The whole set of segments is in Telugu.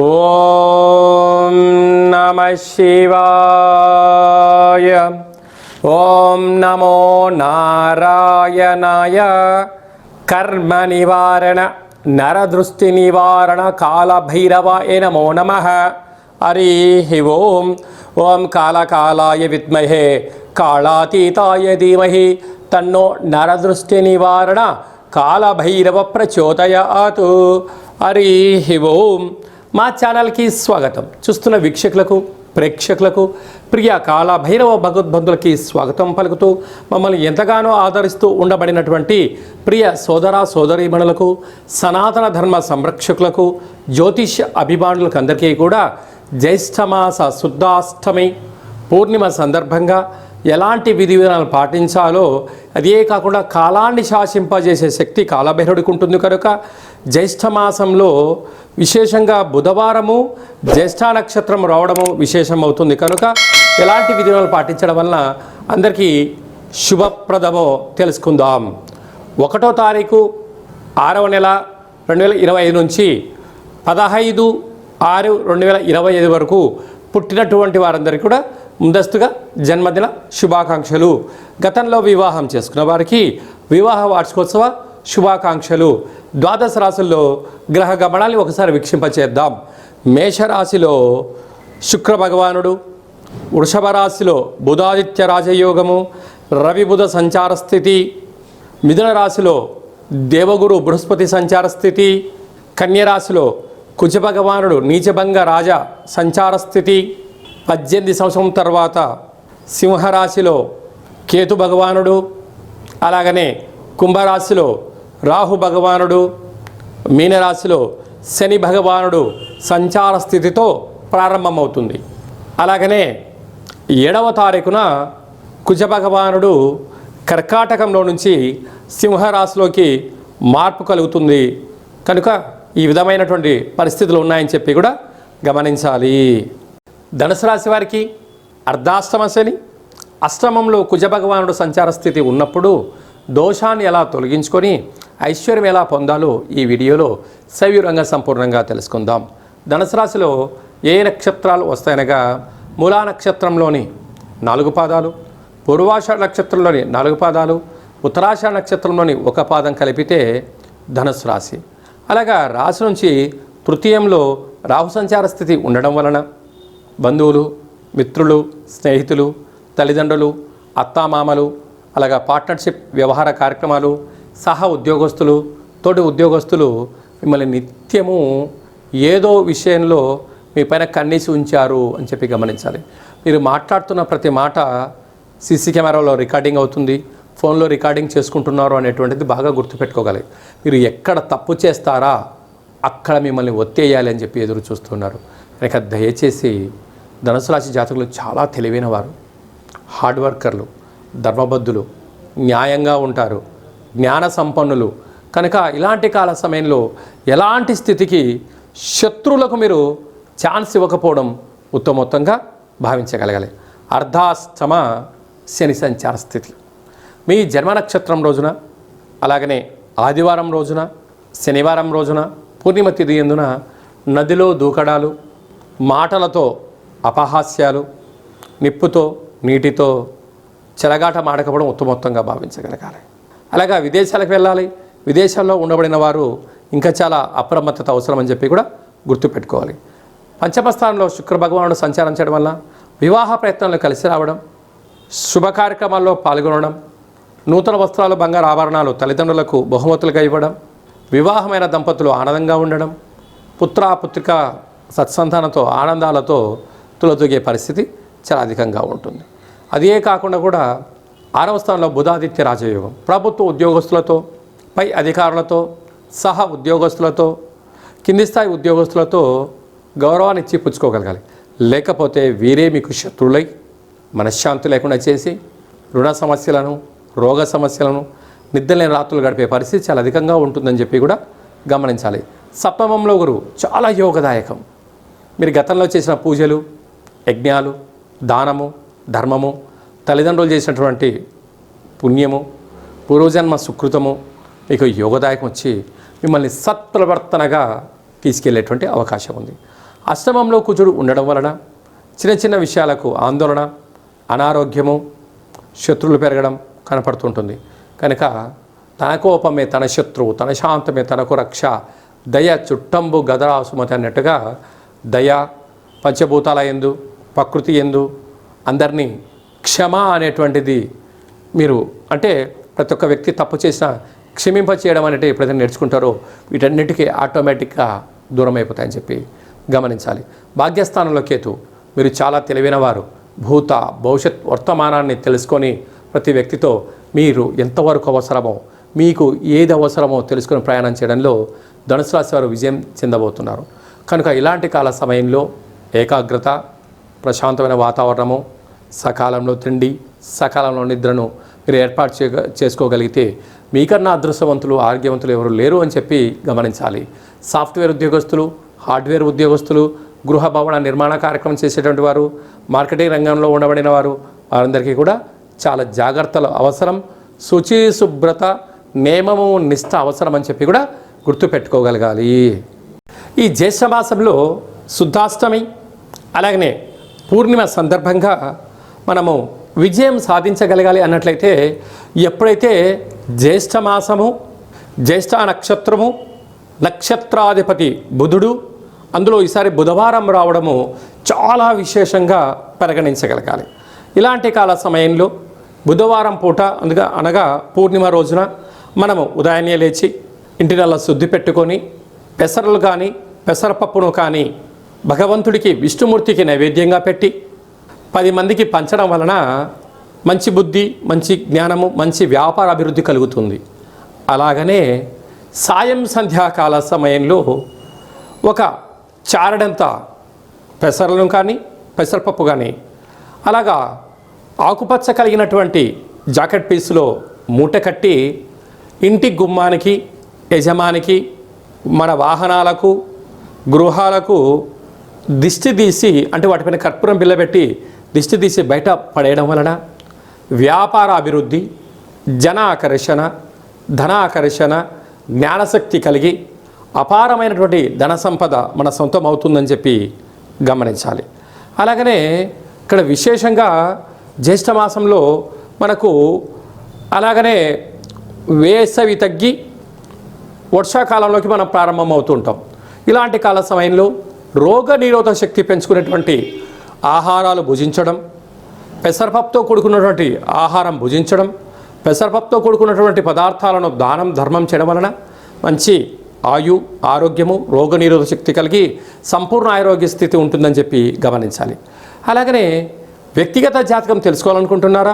ఓం నమః శివాయ. ఓం నమో నారాయణాయ. కర్మ నివారణ నరదృష్టి నివారణ కాళభైరవాయ నమో నమః. హరి ఓం. ఓం కాళకాలాయ విద్మహే కాళాతీతాయ ధీమహి తన్నో నరదృష్టి నివారణ కాళభైరవ ప్రచోదయాత్. హరి ఓం. మా ఛానల్కి స్వాగతం. చూస్తున్న వీక్షకులకు ప్రేక్షకులకు ప్రియ కాళభైరవ భగవద్బంధులకి స్వాగతం పలుకుతూ మమ్మల్ని ఎంతగానో ఆదరిస్తూ ఉండబడినటువంటి ప్రియ సోదర సోదరీమణులకు సనాతన ధర్మ సంరక్షకులకు జ్యోతిష్య అభిమానులకు అందరికీ కూడా జ్యేష్ఠమాస శుద్ధాష్టమి పూర్ణిమ సందర్భంగా ఎలాంటి విధి విధానాలు పాటించాలో అదే కాకుండా కాలాన్ని శాసింపజేసే శక్తి కాళభైరవుడికి ఉంటుంది కనుక జ్యేష్ఠమాసంలో విశేషంగా బుధవారము జ్యేష్ఠ నక్షత్రం రావడము విశేషం అవుతుంది కనుక ఎలాంటి విధి విధానాలు పాటించడం వలన అందరికీ శుభప్రదమో తెలుసుకుందాం. 1వ తారీఖు 6వ నెల 2025 నుంచి 15/6/2025 వరకు పుట్టినటువంటి వారందరికీ కూడా ముందస్తుగా జన్మదిన శుభాకాంక్షలు. గతంలో వివాహం చేసుకున్న వారికి వివాహ వార్షికోత్సవ శుభాకాంక్షలు. ద్వాదశ రాశుల్లో గ్రహ గమనాన్ని ఒకసారి వీక్షింపచేద్దాం. మేషరాశిలో శుక్ర భగవానుడు, వృషభ రాశిలో బుధాదిత్య రాజయోగము, రవి బుధ సంచార స్థితి, మిథున రాశిలో దేవగురు బృహస్పతి సంచార స్థితి, కన్యరాశిలో కుజ భగవానుడు నీచభంగ రాజ సంచార స్థితి, 18 సంవత్సరం తర్వాత సింహరాశిలో కేతు భగవానుడు, అలాగనే కుంభరాశిలో రాహు భగవానుడు, మీనరాశిలో శని భగవానుడు సంచార స్థితితో ప్రారంభమవుతుంది. అలాగనే 7వ తారీఖున కుజ భగవానుడు కర్కాటకంలో నుంచి సింహరాశిలోకి మార్పు కలుగుతుంది కనుక ఈ విధమైనటువంటి పరిస్థితులు ఉన్నాయని చెప్పి కూడా గమనించాలి. ధనుసు రాశి వారికి అర్ధాష్టమ శని, అష్టమంలో కుజ భగవానుడు సంచార స్థితి ఉన్నప్పుడు దోషాన్ని ఎలా తొలగించుకొని ఐశ్వర్యం ఎలా పొందాలో ఈ వీడియోలో సవివరంగా సంపూర్ణంగా తెలుసుకుందాం. ధనుసు రాశిలో ఏ నక్షత్రాలు వస్తాయనగా మూలా నక్షత్రంలోని 4 పాదాలు, పూర్వాషాఢ నక్షత్రంలోని 4 పాదాలు, ఉత్తరాషాఢ నక్షత్రంలోని 1 పాదం కలిపితే ధనుసు రాశి. అలాగా రాశి నుంచి తృతీయంలో రాహు సంచార స్థితి ఉండడం వలన బంధువులు, మిత్రులు, స్నేహితులు, తల్లిదండ్రులు, అత్తామామలు, అలాగా పార్ట్నర్షిప్ వ్యవహార కార్యక్రమాలు, సహా ఉద్యోగస్తులు, తోటి ఉద్యోగస్తులు మిమ్మల్ని నిత్యము ఏదో విషయంలో మీ పైన కన్నీసి ఉంచారు అని చెప్పి గమనించాలి. మీరు మాట్లాడుతున్న ప్రతి మాట సీసీ కెమెరాలో రికార్డింగ్ అవుతుంది, ఫోన్లో రికార్డింగ్ చేసుకుంటున్నారు అనేటువంటిది బాగా గుర్తుపెట్టుకోగలరు. మీరు ఎక్కడ తప్పు చేస్తారా అక్కడ మిమ్మల్ని ఒత్తేయాలి అని చెప్పి ఎదురు చూస్తున్నారు కనుక దయచేసి ధనుసు రాశి జాతకులు చాలా తెలివైన వారు, హార్డ్ వర్కర్లు, ధర్మబద్ధులు, న్యాయంగా ఉంటారు, జ్ఞాన సంపన్నులు కనుక ఇలాంటి కాల సమయంలో ఎలాంటి స్థితికి శత్రువులకు మీరు ఛాన్స్ ఇవ్వకపోవడం ఉత్తమోత్తంగా భావించగలగాలి. అర్ధాష్టమ శని సంచార స్థితి మీ జన్మ నక్షత్రం రోజున, అలాగనే ఆదివారం రోజున, శనివారం రోజున, పూర్ణిమ తిథి యందున నదిలో దూకడాలు, మాటలతో అపహాస్యాలు, నిప్పుతో నీటితో చెలగాట మాడకపోవడం ఉత్తమోత్తంగా భావించగలగాలి. అలాగా విదేశాలకు వెళ్ళాలి, విదేశాల్లో ఉండబడిన వారు ఇంకా చాలా అప్రమత్తత అవసరం అని చెప్పి కూడా గుర్తుపెట్టుకోవాలి. పంచమ స్థానంలో శుక్ర భగవానుడు సంచారం చేయడం వల్ల వివాహ ప్రయత్నాలు కలిసి రావడం, శుభ కార్యక్రమాల్లో పాల్గొనడం, నూతన వస్త్రాలు, బంగారు ఆభరణాలు తల్లిదండ్రులకు బహుమతులుగా ఇవ్వడం, వివాహమైన దంపతులు ఆనందంగా ఉండడం, పుత్రిక సత్సంతానంతో ఆనందాలతో తులతూగే పరిస్థితి చాలా అధికంగా ఉంటుంది. అదే కాకుండా కూడా 6వ స్థానంలో బుధాదిత్య రాజయోగం ప్రభుత్వ ఉద్యోగస్తులతో, పై అధికారులతో, సహా ఉద్యోగస్తులతో, కింది స్థాయి ఉద్యోగస్తులతో గౌరవాన్ని ఇచ్చి పుచ్చుకోగలగాలి. లేకపోతే వీరే మీకు శత్రువులై మనశ్శాంతి లేకుండా చేసి రుణ సమస్యలను, రోగ సమస్యలను, నిద్రలేని రాత్రులు గడిపే పరిస్థితి చాలా అధికంగా ఉంటుందని చెప్పి కూడా గమనించాలి. సప్తమంలో గురువు చాలా యోగదాయకం. మీరు గతంలో చేసిన పూజలు, యజ్ఞాలు, దానము, ధర్మము, తల్లిదండ్రులు చేసినటువంటి పుణ్యము, పూర్వజన్మ సుకృతము మీకు యోగదాయకం వచ్చి మిమ్మల్ని సత్ప్రవర్తనగా తీసుకెళ్లేటువంటి అవకాశం ఉంది. అష్టమంలో కుజుడు ఉండడం వలన చిన్న చిన్న విషయాలకు ఆందోళన, అనారోగ్యము, శత్రువులు పెరగడం కనపడుతుంటుంది. కనుక తన కోపమే తన శత్రువు, తన శాంతమే తనకు రక్ష, దయ చుట్టంబు గదరా సుమతి అన్నట్టుగా దయ పంచభూతాల యందు, ప్రకృతి యందు అందరినీ క్షమ అనేటువంటిది మీరు అంటే ప్రతి ఒక్క వ్యక్తి తప్పు చేసినా క్షమింప చేయడం అనేది ఎప్పుడైతే నేర్చుకుంటారో వీటన్నిటికీ ఆటోమేటిక్గా దూరం అయిపోతాయని చెప్పి గమనించాలి. భాగ్యస్థానంలో కేతు, మీరు చాలా తెలివైన వారు. భూత భవిష్యత్ వర్తమానాన్ని తెలుసుకొని ప్రతి వ్యక్తితో మీరు ఎంతవరకు అవసరమో, మీకు ఏది అవసరమో తెలుసుకొని ప్రయాణం చేయడంలో ధనుసు రాశి వారు విజయం చెందబోతున్నారు. కనుక ఇలాంటి కాల సమయంలో ఏకాగ్రత, ప్రశాంతమైన వాతావరణము, సకాలంలో తిండి, సకాలంలో నిద్రను మీరు ఏర్పాటు చేసుకోగలిగితే మీకన్నా అదృష్టవంతులు, ఆరోగ్యవంతులు ఎవరు లేరు అని చెప్పి గమనించాలి. సాఫ్ట్వేర్ ఉద్యోగస్తులు, హార్డ్వేర్ ఉద్యోగస్తులు, గృహ భవన నిర్మాణ కార్యక్రమం చేసేటువంటి వారు, మార్కెటింగ్ రంగంలో ఉండబడిన వారు, వారందరికీ కూడా చాలా జాగ్రత్తలు అవసరం. శుచి శుభ్రత, నియమము, నిష్ఠ అవసరం అని చెప్పి కూడా గుర్తుపెట్టుకోగలగాలి. ఈ జ్యేష్ఠ మాసంలో శుద్ధాష్టమి అలాగనే పూర్ణిమ సందర్భంగా మనము విజయం సాధించగలగాలి అన్నట్లయితే ఎప్పుడైతే జ్యేష్ఠ మాసము, జ్యేష్ఠ నక్షత్రము, నక్షత్రాధిపతి బుధుడు, అందులో ఈసారి బుధవారం రావడము చాలా విశేషంగా పరిగణించగలగాలి. ఇలాంటి కాల సమయంలో బుధవారం పూట అనగా పూర్ణిమ రోజున మనము ఉదయాన్నే లేచి ఇంటినల్లా శుద్ధి పెట్టుకొని పెసరలు కానీ పెసరపప్పును కానీ భగవంతుడికి విష్ణుమూర్తికి నైవేద్యంగా పెట్టి 10 మందికి పంచడం వలన మంచి బుద్ధి, మంచి జ్ఞానము, మంచి వ్యాపార అభివృద్ధి కలుగుతుంది. అలాగనే సాయం సంధ్యాకాల సమయంలో ఒక చారడంత పెసరలను కానీ పెసరపప్పు కానీ అలాగా ఆకుపచ్చ కలిగినటువంటి జాకెట్ పీసులో మూట కట్టి ఇంటి గుమ్మానికి, యజమానికి, మన వాహనాలకు, గృహాలకు దిష్టి తీసి అంటే వాటిపైన కర్పూరం బిళ్ళ పెట్టి దిష్టి తీసి బయట పడేయడం వలన వ్యాపార అభివృద్ధి, జన ఆకర్షణ, ధన ఆకర్షణ, జ్ఞానశక్తి కలిగి అపారమైనటువంటి ధన సంపద మన సొంతం అవుతుందని చెప్పి గమనించాలి. అలాగనే ఇక్కడ విశేషంగా జ్యేష్ఠ మాసంలో మనకు అలాగనే వేసవి తగ్గి వర్షాకాలంలోకి మనం ప్రారంభం అవుతుంటాం. ఇలాంటి కాల సమయంలో రోగ నిరోధక శక్తి పెంచుకునేటువంటి ఆహారాలు భుజించడం, పెసరపప్పుతో కూడుకున్నటువంటి ఆహారం భుజించడం, పెసరపప్పుతో కూడుకున్నటువంటి పదార్థాలను దానం ధర్మం చేయడం వలన మంచి ఆయు, ఆరోగ్యము, రోగ నిరోధక శక్తి కలిగి సంపూర్ణ ఆరోగ్య స్థితి ఉంటుందని చెప్పి గమనించాలి. అలాగనే వ్యక్తిగత జాతకం తెలుసుకోవాలనుకుంటున్నారా?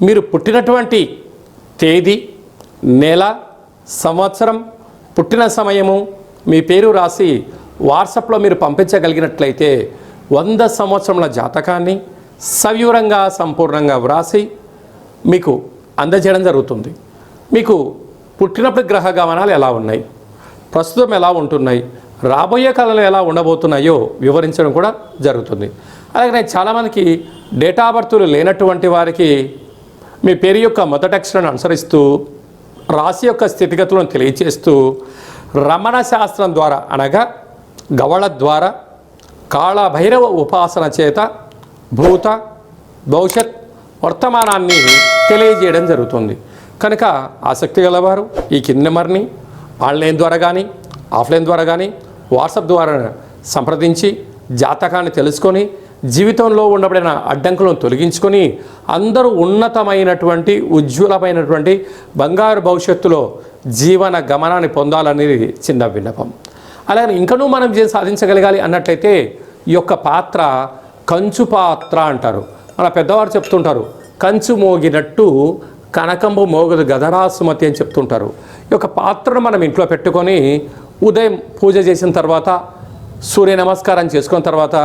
మీరు పుట్టినటువంటి తేదీ, నెల, సంవత్సరం, పుట్టిన సమయము, మీ పేరు రాసి వాట్సాప్లో మీరు పంపించగలిగినట్లయితే 100 సంవత్సరముల జాతకాన్ని సవివరంగా సంపూర్ణంగా వ్రాసి మీకు అందజేయడం జరుగుతుంది. మీకు పుట్టినప్పుడు గ్రహ గమనాలు ఎలా ఉన్నాయి, ప్రస్తుతం ఎలా ఉంటున్నాయి, రాబోయే కాలంలో ఎలా ఉండబోతున్నాయో వివరించడం కూడా జరుగుతుంది. అలాగే చాలామందికి డేటా బర్తులు లేనటువంటి వారికి మీ పేరు యొక్క మొదటి అక్షరాన్ని అనుసరిస్తూ రాశి యొక్క స్థితిగతులను తెలియచేస్తూ రమణ శాస్త్రం ద్వారా అనగా గవళ ద్వారా కాళభైరవ ఉపాసన చేత భూత భవిష్యత్ వర్తమానాన్ని తెలియజేయడం జరుగుతుంది. కనుక ఆసక్తి గలవారు ఈ కింది నెంబర్ని ఆన్లైన్ ద్వారా కానీ ఆఫ్లైన్ ద్వారా కానీ వాట్సాప్ ద్వారా సంప్రదించి జాతకాన్ని తెలుసుకొని జీవితంలో ఉండబడిన అడ్డంకులను తొలగించుకొని అందరూ ఉన్నతమైనటువంటి ఉజ్వలమైనటువంటి బంగారు భవిష్యత్తులో జీవన గమనాన్ని పొందాలనేది చిన్న విన్నపం. అలాగే ఇంకనూ మనం సాధించగలగాలి అన్నట్లయితే ఈ యొక్క పాత్ర కంచు పాత్ర అంటారు. మన పెద్దవారు చెప్తుంటారు, కంచు మోగినట్టు కనకంబు మోగదు గదరా సుమతి అని చెప్తుంటారు. ఈ యొక్క పాత్రను మనం ఇంట్లో పెట్టుకొని ఉదయం పూజ చేసిన తర్వాత, సూర్య నమస్కారం చేసుకున్న తర్వాత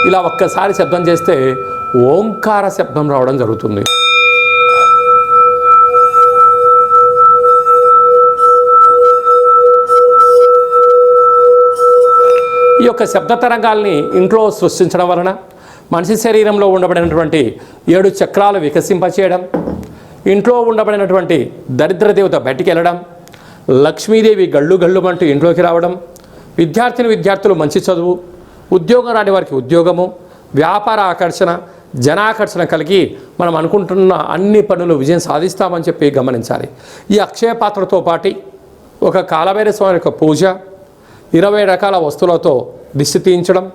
ఇలా ఒక్కసారి శబ్దం చేస్తే ఓంకార శబ్దం రావడం జరుగుతుంది. ఈ యొక్క శబ్ద తరంగాల్ని ఇంట్లో సృష్టించడం వలన మనిషి శరీరంలో ఉండబడినటువంటి 7 చక్రాలు వికసింపచేయడం, ఇంట్లో ఉండబడినటువంటి దరిద్ర దేవత బయటికి వెళ్ళడం, లక్ష్మీదేవి గళ్ళు గళ్ళుమంటూ ఇంట్లోకి రావడం, విద్యార్థులు మంచి చదువు, ఉద్యోగం రాని వారికి ఉద్యోగము, వ్యాపార ఆకర్షణ, జనాకర్షణ కలిగి మనం అనుకుంటున్న అన్ని పనులు విజయం సాధిస్తామని చెప్పి గమనించాలి. ఈ అక్షయ పాత్రతో పాటు ఒక కాలభైరవ స్వామి యొక్క పూజ, 20 రకాల వస్తువులతో దిష్టి తీయించడం,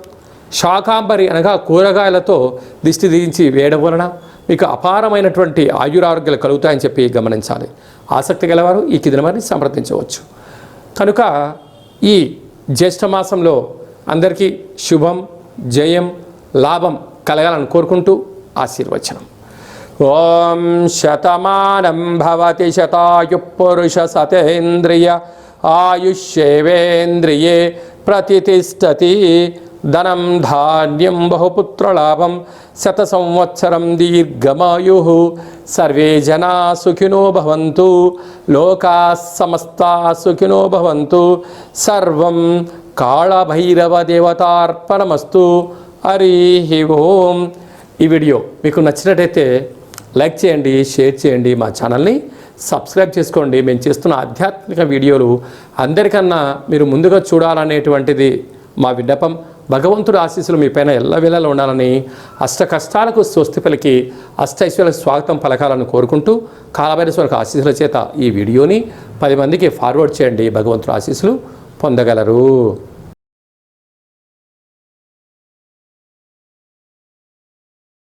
శాకాంబరి అనగా కూరగాయలతో దిష్టి తీయించి వేయడం వలన మీకు అపారమైనటువంటి ఆయురారోగ్యాలు కలుగుతాయని చెప్పి గమనించాలి. ఆసక్తి గలవారు ఈ కింది నెంబర్ని సంప్రదించవచ్చు. కనుక ఈ జ్యేష్ఠ మాసంలో అందరికీ శుభం, జయం, లాభం కలగాలని కోరుకుంటూ ఆశీర్వచనం. ఓం శతమానం భవతి శతాయు పురుష సతేంద్రియ ఆయుష్యేవేంద్రియే ప్రతిష్టతి. ధనం ధాన్యం బహుపుత్రలాభం శత సంవత్సరం దీర్ఘమాయు. సర్వే జనా సుఖినో భవంతు. లోకా సమస్తా సుఖినో భవంతు. సర్వం కాళభైరవ దేవతార్పణమస్తు. హరి ఓం. ఈ వీడియో మీకు నచ్చినట్టయితే లైక్ చేయండి, షేర్ చేయండి, మా ఛానల్ని సబ్స్క్రైబ్ చేసుకోండి. మేము చేస్తున్న ఆధ్యాత్మిక వీడియోలు అందరికన్నా మీరు ముందుగా చూడాలనేటువంటిది మా విన్నపం. భగవంతుడి ఆశీస్సులు మీ పైన ఎల్లవేళలా ఉండాలని, అష్ట కష్టాలకు స్వస్తి పలికి అష్టైశ్వర్యాలకు స్వాగతం పలకాలని కోరుకుంటూ కాలభైరవ ఆశీస్సుల చేత ఈ వీడియోని 10 మందికి ఫార్వర్డ్ చేయండి. భగవంతుడి ఆశీస్సులు పొందగలరు.